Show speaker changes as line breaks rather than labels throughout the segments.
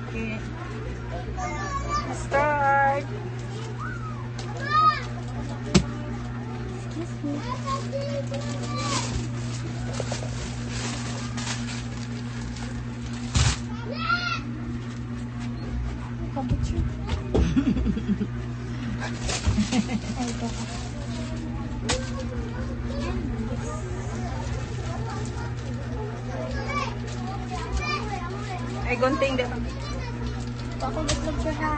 Okay. Start.
Excuse me. Cappuccino.
Ay, gunting din.
Ako gusto siya ha.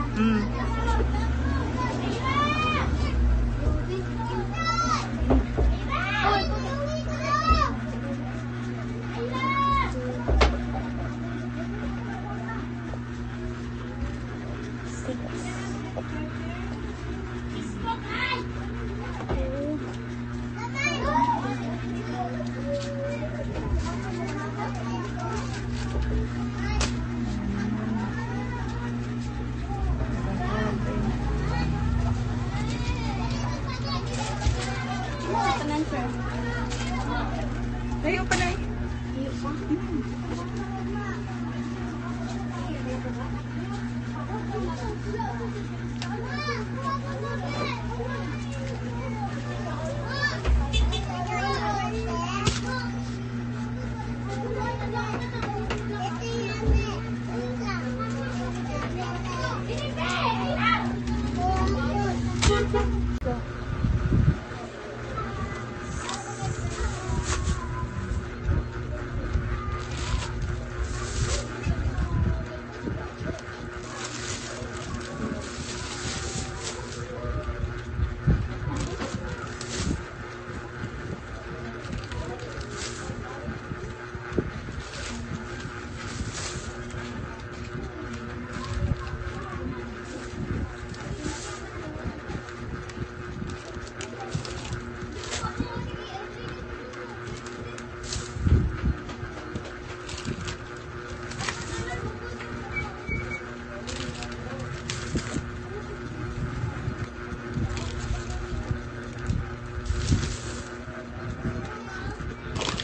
Ayaw pa na eh.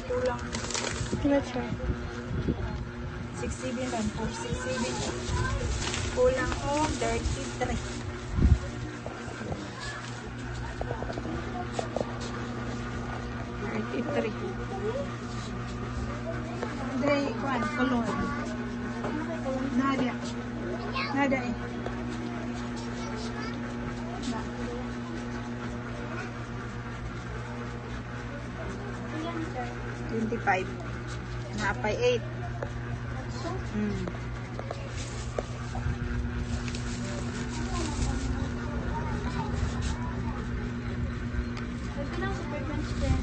Kulang.
Let's try.
6-7 lang po. 6-7. Kulang o 33. 33. Day, kuan, kolor. Nada. Nada eh. Na.
Ayan, sir.
25. Napay 8.
Ito lang super crunch din.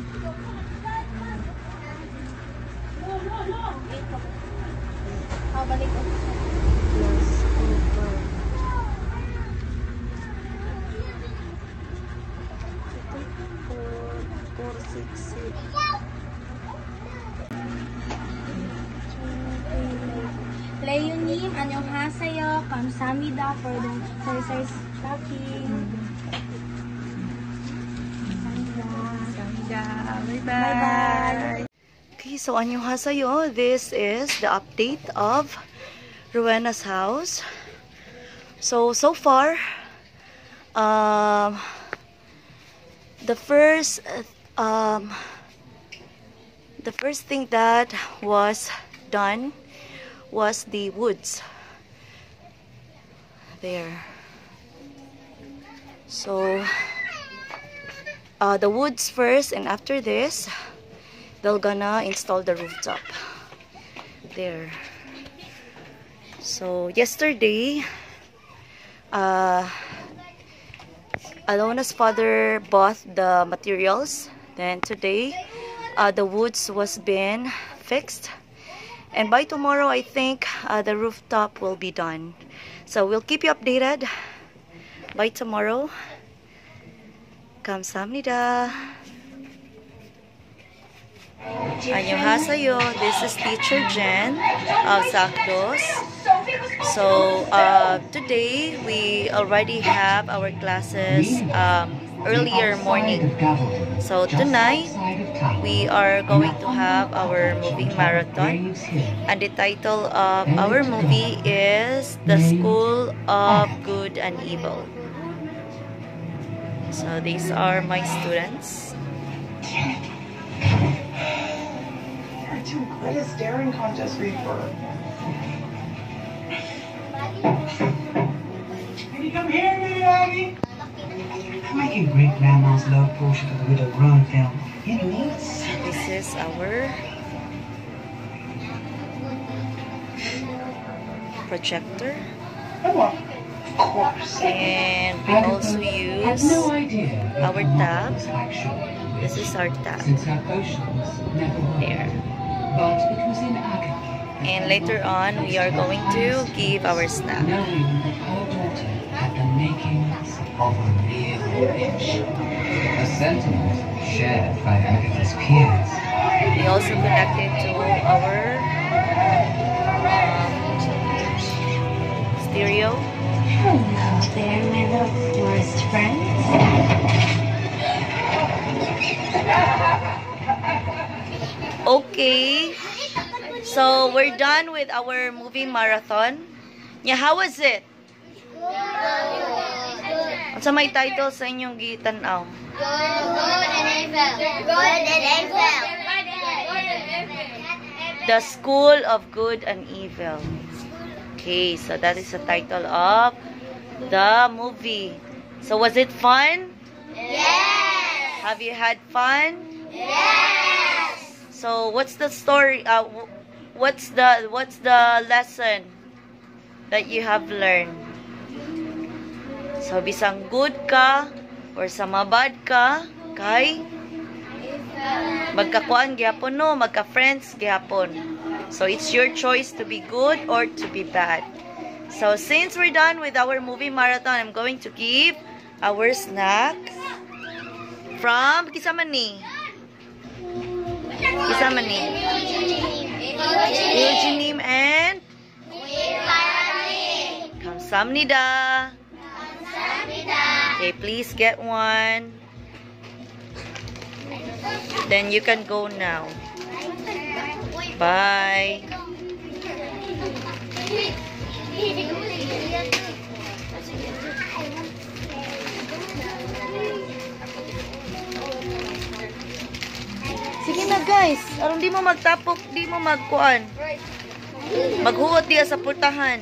Ito. Balik ko.
Plus over. Ito, 4, 6, 7.
Leonim, annyeonghaseyo, kamsahamnida for the sari-sari stocking.
Kamida. Bye-bye.
Bye-bye.
Okay, so annyeonghaseyo. This is the update of Rowena's house. So far, the first thing that was done was the woods. There. So the woods first, and after this they're gonna install the rooftop there. So yesterday Alona's father bought the materials. Then today the woods was been fixed, and by tomorrow I think the rooftop will be done. So we'll keep you updated by tomorrow. 감사합니다. 안녕하세요. This is Teacher Jen of Zakdos. So today we already have our classes earlier morning. So tonight, we are going to have our movie marathon. And the title of our movie is The School of Good and Evil. So these are my students.
To quit a staring contest, Reaper. Can you come here, little Aggie? I'm making great grandma's love potion to the little run film. It needs.
This is our projector.
Oh, of course.
And we also use our tab. This is our tab. There.
But it was in agony.
And later on, we are going to give our snack.
Knowing that her daughter had the makings of a real witch. A sentiment shared by Agatha's peers.
We also connected to our stereo.
Hello there, my little forest friends.
Okay, so we're done with our movie marathon. Yeah, how was it? Ano sa may title sa inyong gitanaw? The School of Good and Evil. Okay, so that is the title of the movie. So was it fun?
Yes!
Have you had fun?
Yes!
So what's the story? What's the lesson that you have learned? So bisang good ka or sa mabad ka, kay magkakuan gyapon no, magka-friends gyapon. So it's your choice to be good or to be bad. So since we're done with our movie marathon, I'm going to give our snacks from Kisamani. Kisamani. Eugenim and Kamsamnida. Okay, please get one. Then you can go now. Bye. Sige na guys, aron di mo magtapok, di mo magkuan. Maghuot diya sa pultahan.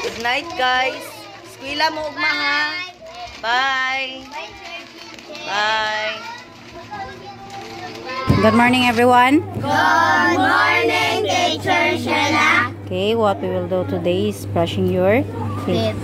Good night guys. Eskwela mo ugma ha. Bye. Bye.
Good morning, everyone.
Good morning, Teacher Shella.
Okay, what we will do today is brushing your teeth.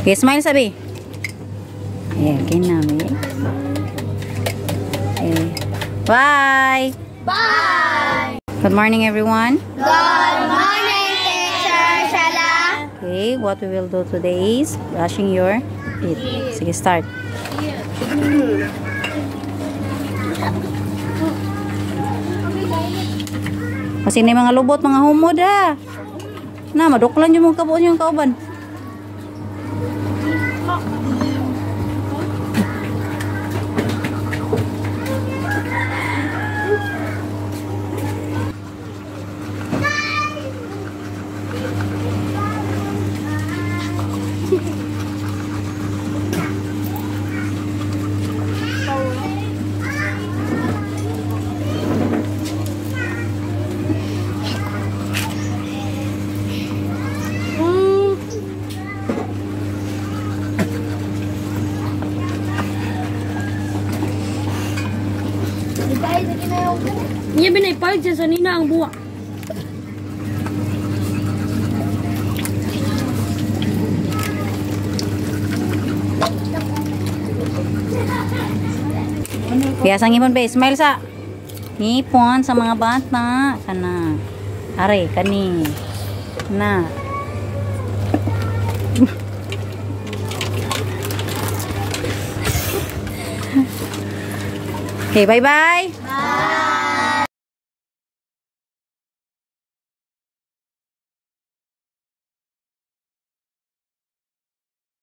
Okay, smile sabi. Ayan, okay namin. Okay. Bye!
Bye!
Good morning, everyone.
Good morning, Teacher Shala.
Okay, what we will do today is brushing your teeth. Sige, start. Kasi na mga lubot, mga humod ha. Na, maduklan yung mga kabuon yung kauban.
Niya binaypag siya sa nina ang buwa.
Biasang ipon ba? Smile sa ipon sa mga bata. Kana. Are, kani. Na. Okay, bye-bye.